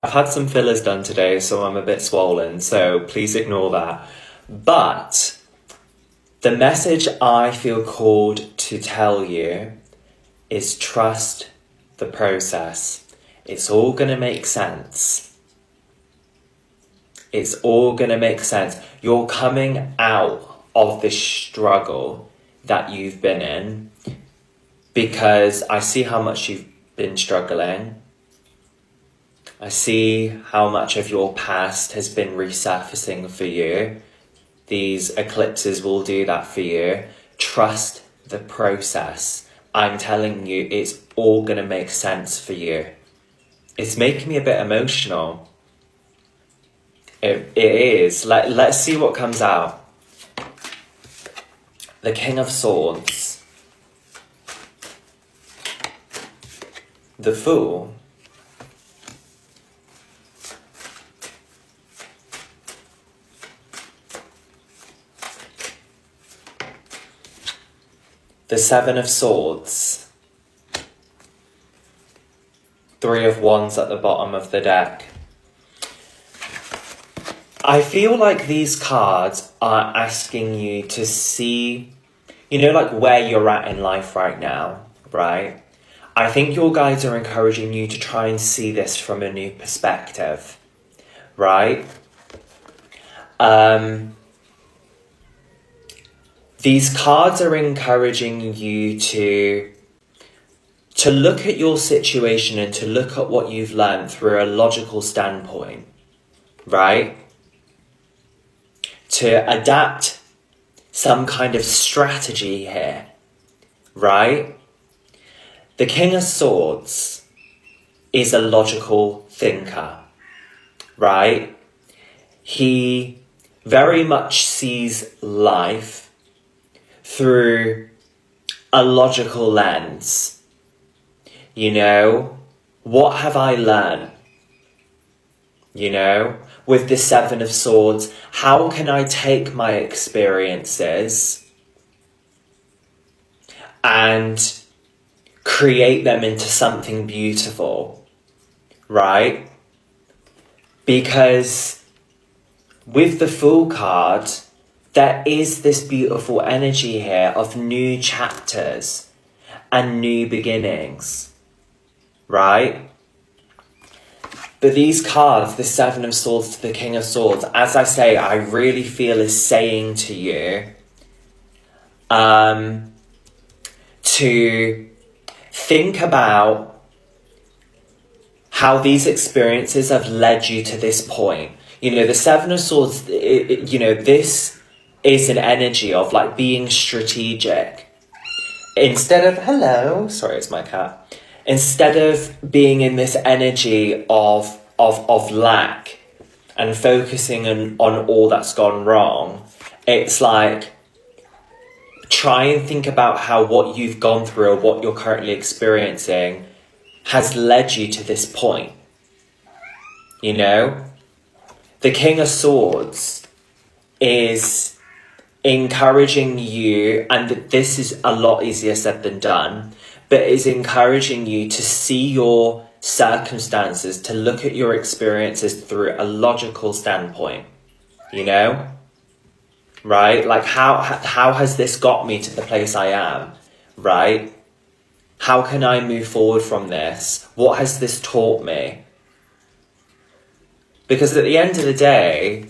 I've had some fillers done today, so I'm a bit swollen, so please ignore that. But the message I feel called to tell you is trust the process. It's all going to make sense. It's all going to make sense. You're coming out of this struggle that you've been in because I see how much you've been struggling. I see how much of your past has been resurfacing for you. These eclipses will do that for you. Trust the process. I'm telling you, it's all going to make sense for you. It's making me a bit emotional. It is. Let's see what comes out. The King of Swords. The Fool. The Seven of Swords. Three of Wands at the bottom of the deck. I feel like these cards are asking you to see, like where you're at in life right now, right? I think your guides are encouraging you to try and see this from a new perspective, right? These cards are encouraging you to look at your situation and to look at what you've learned through a logical standpoint, right? To adapt some kind of strategy here, right? The King of Swords is a logical thinker, right? He very much sees life through a logical lens. What have I learned? With the Seven of Swords, how can I take my experiences and create them into something beautiful, right? Because with the Fool card, there is this beautiful energy here of new chapters and new beginnings, right? But these cards, the Seven of Swords to the King of Swords, as I say, I really feel is saying to you to think about how these experiences have led you to this point. The Seven of Swords, this is an energy of like being strategic. Instead of, hello, sorry, it's my cat. Instead of being in this energy of lack and focusing on all that's gone wrong, it's like, try and think about how what you've gone through or what you're currently experiencing has led you to this point. The King of Swords is encouraging you, and this is a lot easier said than done, but is encouraging you to see your circumstances, to look at your experiences through a logical standpoint, right? Like how has this got me to the place I am, right? How can I move forward from this? What has this taught me? Because at the end of the day,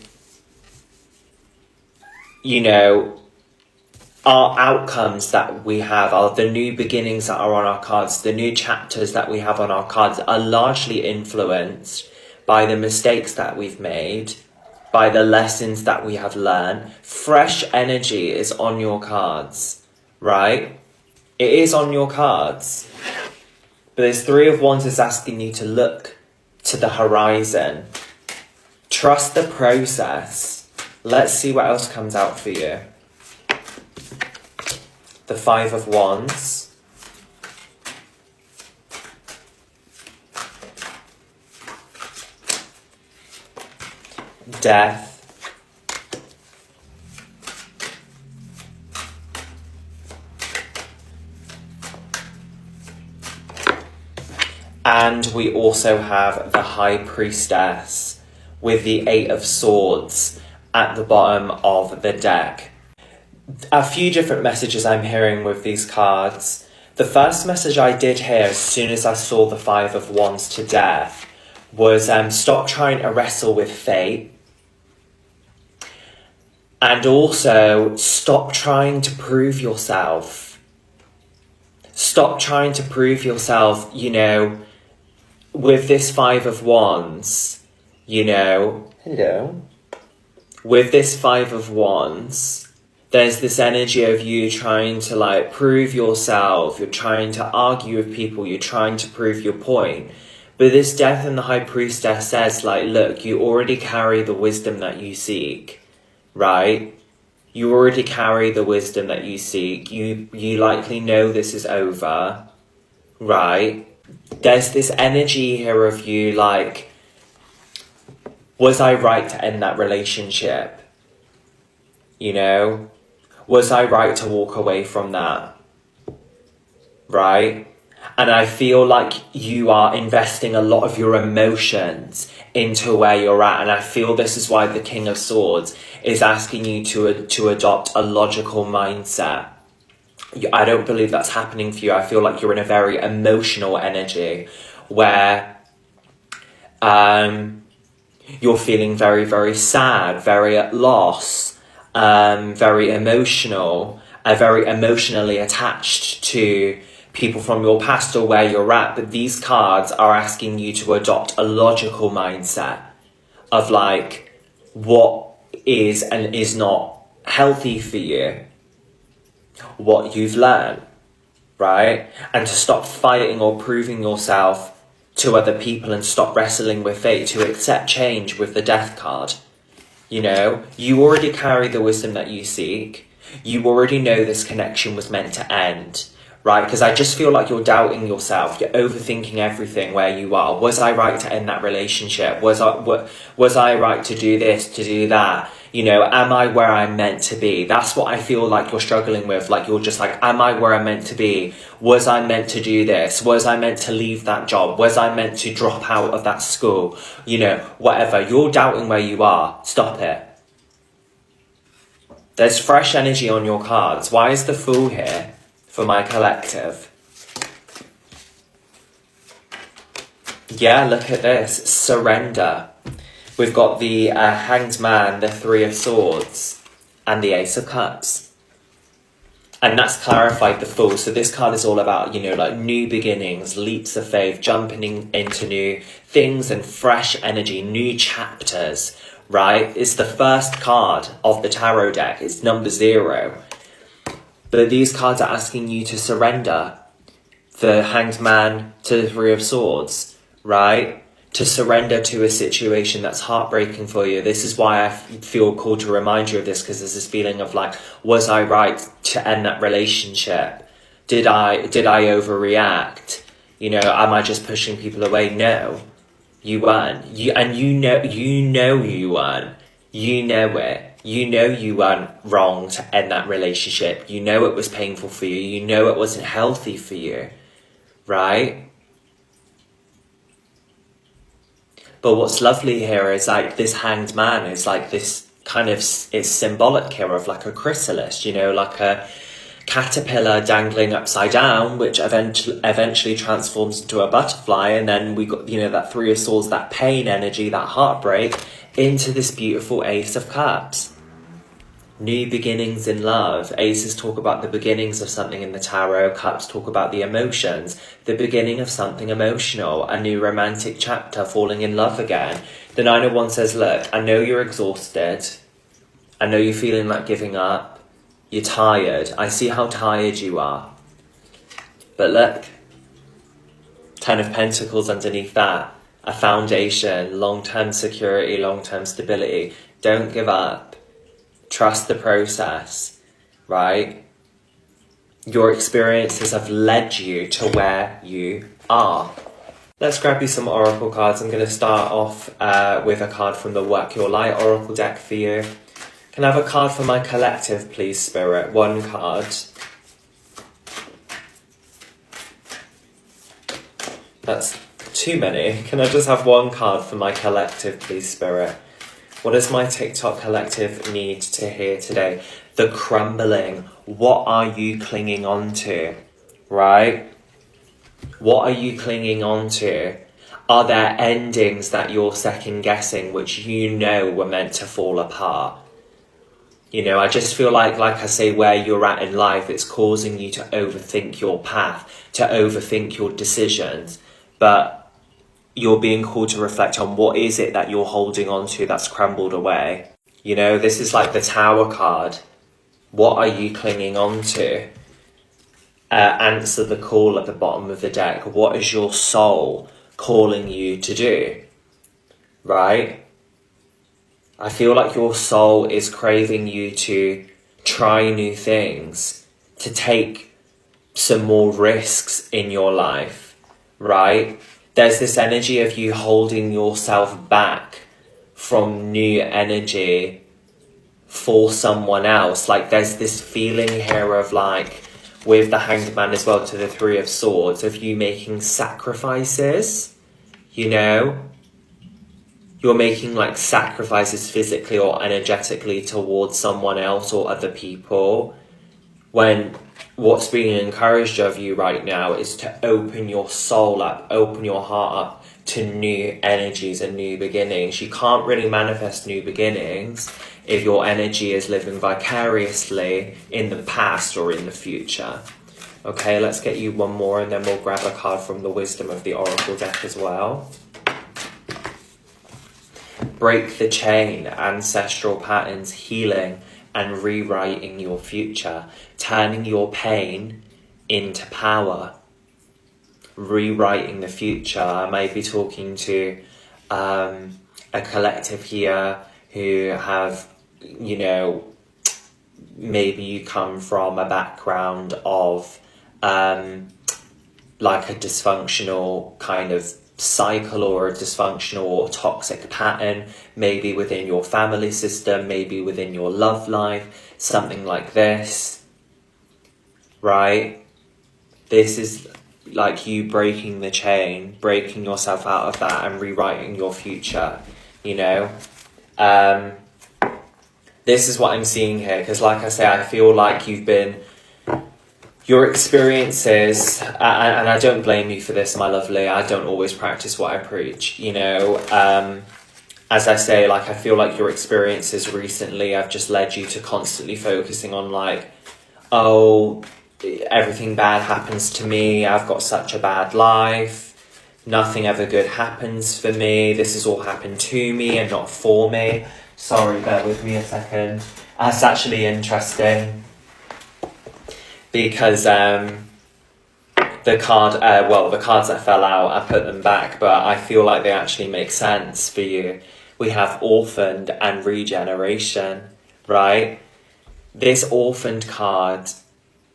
our outcomes that we have, are the new beginnings that are on our cards, the new chapters that we have on our cards are largely influenced by the mistakes that we've made, by the lessons that we have learned. Fresh energy is on your cards, right? It is on your cards. But this Three of Wands is asking you to look to the horizon. Trust the process. Let's see what else comes out for you. The Five of Wands. Death. And we also have the High Priestess with the Eight of Swords at the bottom of the deck. A few different messages I'm hearing with these cards. The first message I did hear as soon as I saw the Five of Wands to Death was stop trying to wrestle with fate. And also, stop trying to prove yourself. Stop trying to prove yourself, you know, with this Five of Wands, you know. Hello. With this Five of Wands, there's this energy of you trying to, like, prove yourself. You're trying to argue with people. You're trying to prove your point. But this Death and the High Priestess says, like, look, you already carry the wisdom that you seek. Right? You already carry the wisdom that you seek. You likely know this is over. Right? There's this energy here of you like, was I right to end that relationship? You know? Was I right to walk away from that? Right? And I feel like you are investing a lot of your emotions into where you're at. And I feel this is why the King of Swords is asking you to adopt a logical mindset. I don't believe that's happening for you. I feel like you're in a very emotional energy where you're feeling very, very sad, very at loss, very emotional, very emotionally attached to people from your past or where you're at. But these cards are asking you to adopt a logical mindset of like what is and is not healthy for you, what you've learned, right? And to stop fighting or proving yourself to other people and stop wrestling with fate, to accept change with the Death card. You know, you already carry the wisdom that you seek. You already know this connection was meant to end. Right, because I just feel like you're doubting yourself. You're overthinking everything where you are. Was I right to end that relationship? Was I right to do this, to do that? You know, am I where I'm meant to be? That's what I feel like you're struggling with. Like, you're just like, am I where I'm meant to be? Was I meant to do this? Was I meant to leave that job? Was I meant to drop out of that school? You know, whatever. You're doubting where you are. Stop it. There's fresh energy on your cards. Why is the Fool here? For my collective. Yeah, look at this. Surrender. We've got the Hanged Man, the Three of Swords, and the Ace of Cups. And that's clarified the Fool. So this card is all about, you know, like new beginnings, leaps of faith, jumping into new things and fresh energy, new chapters, right? It's the first card of the tarot deck. It's number 0. But these cards are asking you to surrender. The Hanged Man to the Three of Swords, right? To surrender to a situation that's heartbreaking for you. This is why I feel called to remind you of this, because there's this feeling of like, was I right to end that relationship? Did I overreact? You know, am I just pushing people away? No, you weren't. You know you weren't. You know it. You know you weren't wrong to end that relationship. You know it was painful for you. You know it wasn't healthy for you, right? But what's lovely here is like this Hanged Man is like this kind of, it's symbolic here of like a chrysalis, you know, like a caterpillar dangling upside down, which eventually transforms into a butterfly. And then we got, you know, that Three of Swords, that pain energy, that heartbreak, into this beautiful Ace of Cups. New beginnings in love. Aces talk about the beginnings of something in the tarot. Cups talk about the emotions. The beginning of something emotional. A new romantic chapter, falling in love again. The Nine of Wands says, look, I know you're exhausted. I know you're feeling like giving up. You're tired. I see how tired you are. But look, Ten of Pentacles underneath that. A foundation, long-term security, long-term stability. Don't give up. Trust the process, right? Your experiences have led you to where you are. Let's grab you some oracle cards. I'm going to start off with a card from the Work Your Light oracle deck for you. Can I have a card for my collective, please, Spirit? One card. That's too many. Can I just have one card for my collective, please, Spirit? What does my TikTok collective need to hear today? The crumbling. What are you clinging on to? Right? What are you clinging on to? Are there endings that you're second guessing which you know were meant to fall apart? You know, I just feel like I say, where you're at in life, it's causing you to overthink your path, to overthink your decisions. But you're being called to reflect on what is it that you're holding on to that's crumbled away. You know, this is like the Tower card. What are you clinging on to? Answer the call at the bottom of the deck. What is your soul calling you to do? Right? I feel like your soul is craving you to try new things, to take some more risks in your life, right? There's this energy of you holding yourself back from new energy for someone else. Like, there's this feeling here of, like, with the Hanged Man as well to the Three of Swords, of you making sacrifices, you know? You're making, like, sacrifices physically or energetically towards someone else or other people, when what's being encouraged of you right now is to open your soul up, open your heart up to new energies and new beginnings. You can't really manifest new beginnings if your energy is living vicariously in the past or in the future. Okay, let's get you one more, and then we'll grab a card from the Wisdom of the Oracle deck as well. Break the chain, ancestral patterns, healing and rewriting your future, turning your pain into power, rewriting the future. I may be talking to a collective here who have, you know, maybe you come from a background of like a dysfunctional kind of cycle or a dysfunctional or toxic pattern, maybe within your family system, maybe within your love life, something like this, right? This is like you breaking the chain, breaking yourself out of that and rewriting your future, you know? This is what I'm seeing here, because like I say, I feel like your experiences, and I don't blame you for this, my lovely, I don't always practice what I preach, you know. As I say, like, I feel like your experiences recently have just led you to constantly focusing on, like, oh, everything bad happens to me, I've got such a bad life, nothing ever good happens for me, this has all happened to me and not for me. Sorry, bear with me a second. That's actually interesting, because the cards that fell out, I put them back, but I feel like they actually make sense for you. We have orphaned and regeneration, right? This orphaned card,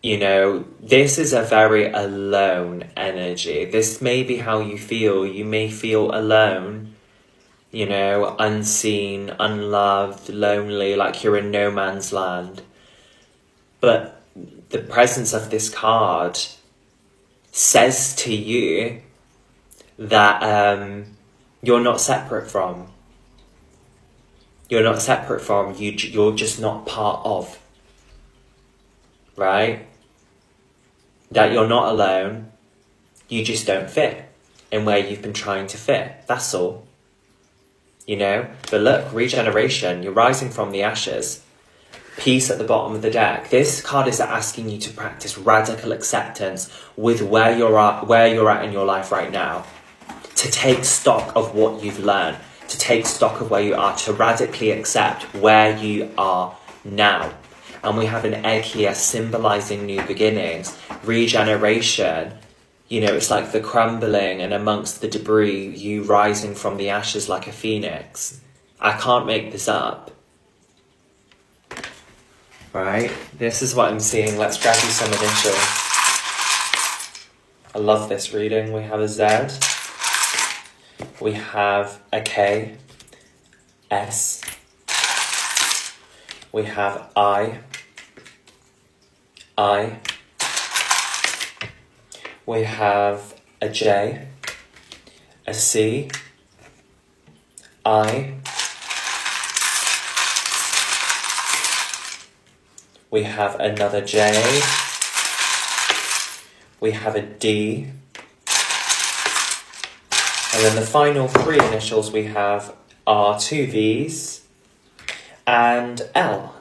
you know, this is a very alone energy. This may be how you feel. You may feel alone, you know, unseen, unloved, lonely, like you're in no man's land. But the presence of this card says to you that you're not separate from. You're not separate from. You're just not part of. Right? That you're not alone. You just don't fit in where you've been trying to fit. That's all. You know? But look, regeneration. You're rising from the ashes. Peace at the bottom of the deck. This card is asking you to practice radical acceptance with where you're at in your life right now. To take stock of what you've learned. To take stock of where you are. To radically accept where you are now. And we have an egg here symbolizing new beginnings. Regeneration. You know, it's like the crumbling, and amongst the debris, you rising from the ashes like a phoenix. I can't make this up. Right, this is what I'm seeing. Let's grab you some initials. I love this reading. We have a Z. We have a K. S. We have I. We have a J. a C, I, we have another J, we have a D, and then the final three initials we have are two V's and L.